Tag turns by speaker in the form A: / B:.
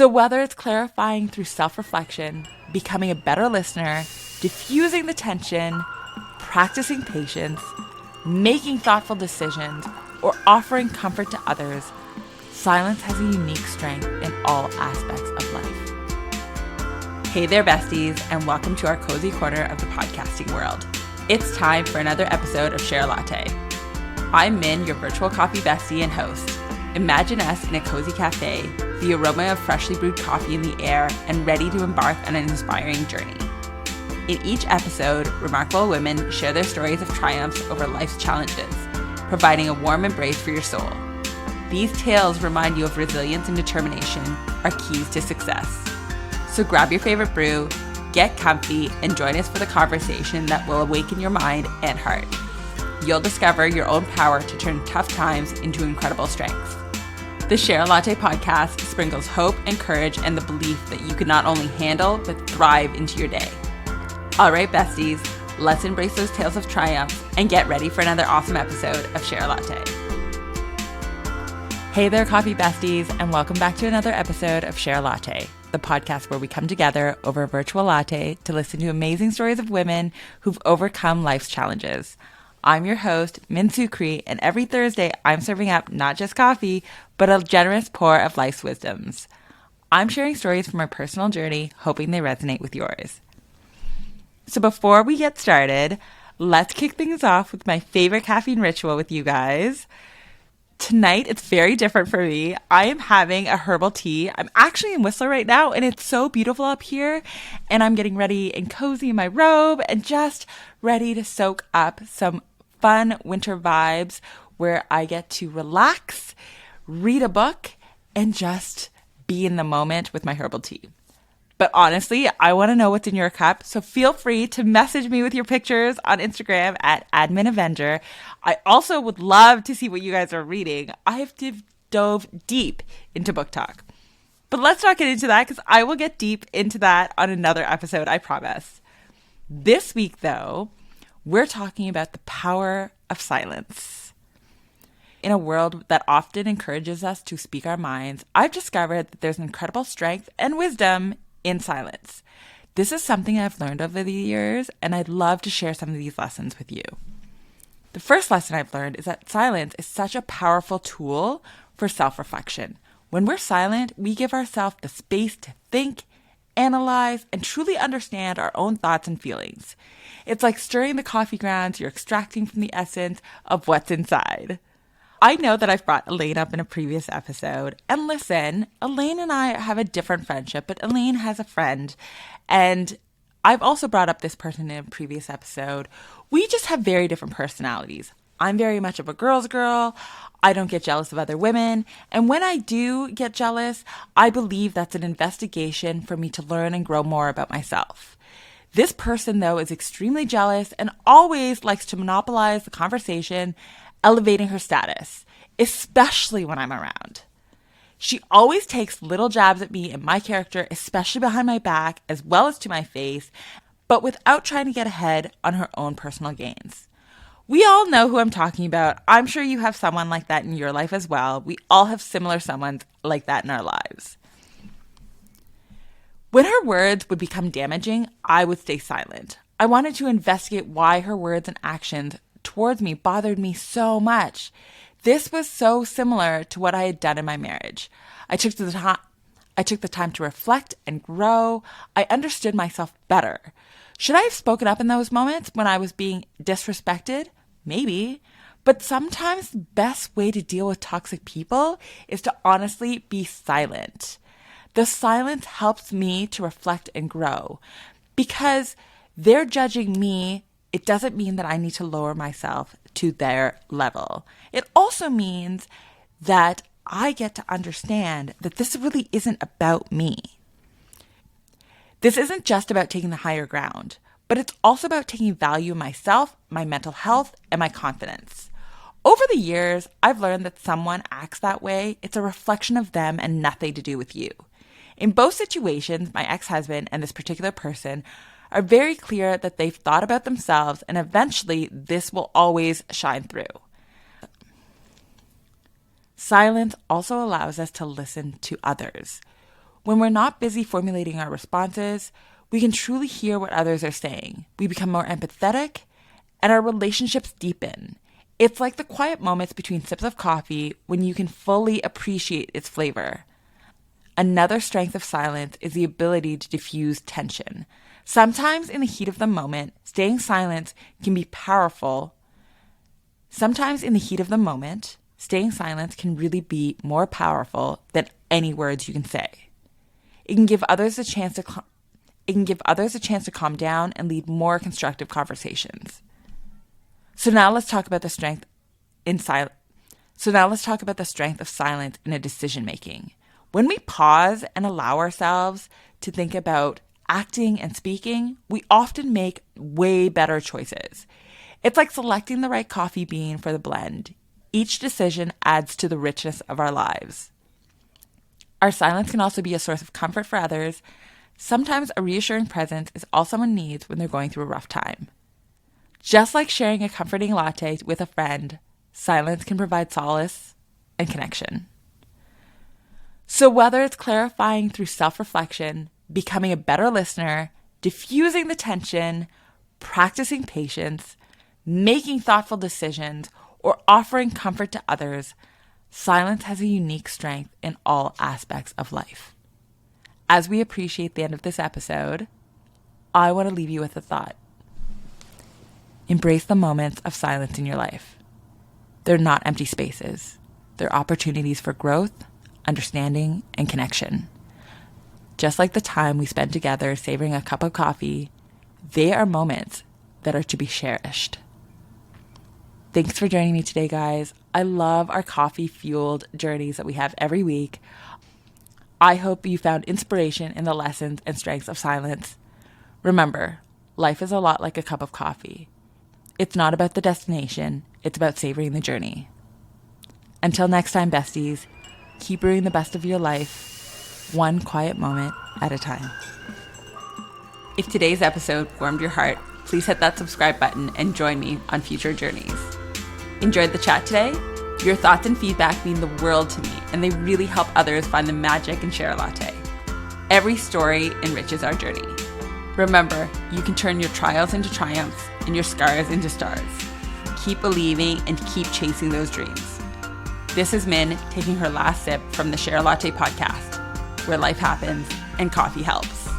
A: So whether it's clarifying through self-reflection, becoming a better listener, diffusing the tension, practicing patience, making thoughtful decisions, or offering comfort to others, silence has a unique strength in all aspects of life. Hey there, besties, and welcome to our cozy corner of the podcasting world. It's time for another episode of Share a Latte. I'm Min, your virtual coffee bestie and host. Imagine us in a cozy cafe, the aroma of freshly brewed coffee in the air, and ready to embark on an inspiring journey. In each episode, remarkable women share their stories of triumphs over life's challenges, providing a warm embrace for your soul. These tales remind you of resilience and determination are keys to success. So grab your favorite brew, get comfy, and join us for the conversation that will awaken your mind and heart. You'll discover your own power to turn tough times into incredible strengths. The Share a Latte podcast sprinkles hope and courage and the belief that you can not only handle, but thrive into your day. All right, besties, let's embrace those tales of triumph and get ready for another awesome episode of Share a Latte. Hey there, coffee besties, and welcome back to another episode of Share a Latte, the podcast where we come together over a virtual latte to listen to amazing stories of women who've overcome life's challenges. I'm your host, Min Sukri, and every Thursday I'm serving up not just coffee, but a generous pour of life's wisdoms. I'm sharing stories from our personal journey, hoping they resonate with yours. So before we get started, let's kick things off with my favorite caffeine ritual with you guys. Tonight, it's very different for me. I am having a herbal tea. I'm actually in Whistler right now, and it's so beautiful up here. And I'm getting ready and cozy in my robe and just ready to soak up some fun winter vibes where I get to relax, read a book, and just be in the moment with my herbal tea. But honestly, I want to know what's in your cup, so feel free to message me with your pictures on Instagram at AdminAvenger. I also would love to see what you guys are reading. I've dove deep into book talk. But let's not get into that because I will get deep into that on another episode, I promise. This week, though, we're talking about the power of silence. In a world that often encourages us to speak our minds, I've discovered that there's incredible strength and wisdom in silence. This is something I've learned over the years, and I'd love to share some of these lessons with you. The first lesson I've learned is that silence is such a powerful tool for self-reflection. When we're silent, we give ourselves the space to think, analyze, and truly understand our own thoughts and feelings. It's like stirring the coffee grounds you're extracting from the essence of what's inside. I know that I've brought Elaine up in a previous episode, and listen, Elaine and I have a different friendship, but Elaine has a friend, and I've also brought up this person in a previous episode. We just have very different personalities. I'm very much of a girl's girl. I don't get jealous of other women. And when I do get jealous, I believe that's an investigation for me to learn and grow more about myself. This person, though, is extremely jealous and always likes to monopolize the conversation, elevating her status, especially when I'm around. She always takes little jabs at me and my character, especially behind my back, as well as to my face, but without trying to get ahead on her own personal gains. We all know who I'm talking about. I'm sure you have someone like that in your life as well. We all have similar someone like that in our lives. When her words would become damaging, I would stay silent. I wanted to investigate why her words and actions towards me bothered me so much. This was so similar to what I had done in my marriage. I took the time to reflect and grow. I understood myself better. Should I have spoken up in those moments when I was being disrespected? Maybe. But sometimes the best way to deal with toxic people is to honestly be silent. The silence helps me to reflect and grow. Because they're judging me, it doesn't mean that I need to lower myself to their level. It also means that I get to understand that this really isn't about me. This isn't just about taking the higher ground, but it's also about taking value in myself, my mental health, and my confidence. Over the years, I've learned that someone acts that way, it's a reflection of them and nothing to do with you. In both situations, my ex-husband and this particular person are very clear that they've thought about themselves, and eventually this will always shine through. Silence also allows us to listen to others. When we're not busy formulating our responses, we can truly hear what others are saying. We become more empathetic, and our relationships deepen. It's like the quiet moments between sips of coffee when you can fully appreciate its flavor. Another strength of silence is the ability to diffuse tension. Sometimes in the heat of the moment, staying silent can be powerful. Sometimes in the heat of the moment, staying silent can really be more powerful than any words you can say. It can give others a chance to calm down and lead more constructive conversations. So now let's talk about the strength of silence in a decision making. When we pause and allow ourselves to think about acting and speaking, we often make way better choices. It's like selecting the right coffee bean for the blend. Each decision adds to the richness of our lives. Our silence can also be a source of comfort for others. Sometimes a reassuring presence is all someone needs when they're going through a rough time. Just like sharing a comforting latte with a friend, silence can provide solace and connection. So whether it's clarifying through self-reflection, becoming a better listener, diffusing the tension, practicing patience, making thoughtful decisions, or offering comfort to others, silence has a unique strength in all aspects of life. As we appreciate the end of this episode, I want to leave you with a thought. Embrace the moments of silence in your life. They're not empty spaces. They're opportunities for growth, understanding, and connection. Just like the time we spend together savoring a cup of coffee, they are moments that are to be cherished. Thanks for joining me today, guys. I love our coffee-fueled journeys that we have every week. I hope you found inspiration in the lessons and strengths of silence. Remember, life is a lot like a cup of coffee. It's not about the destination, it's about savoring the journey. Until next time, besties, keep brewing the best of your life, one quiet moment at a time. If today's episode warmed your heart, please hit that subscribe button and join me on future journeys. Enjoyed the chat today? Your thoughts and feedback mean the world to me, and they really help others find the magic in Share a Latte. Every story enriches our journey. Remember, you can turn your trials into triumphs and your scars into stars. Keep believing and keep chasing those dreams. This is Min taking her last sip from the Share a Latte podcast, where life happens and coffee helps.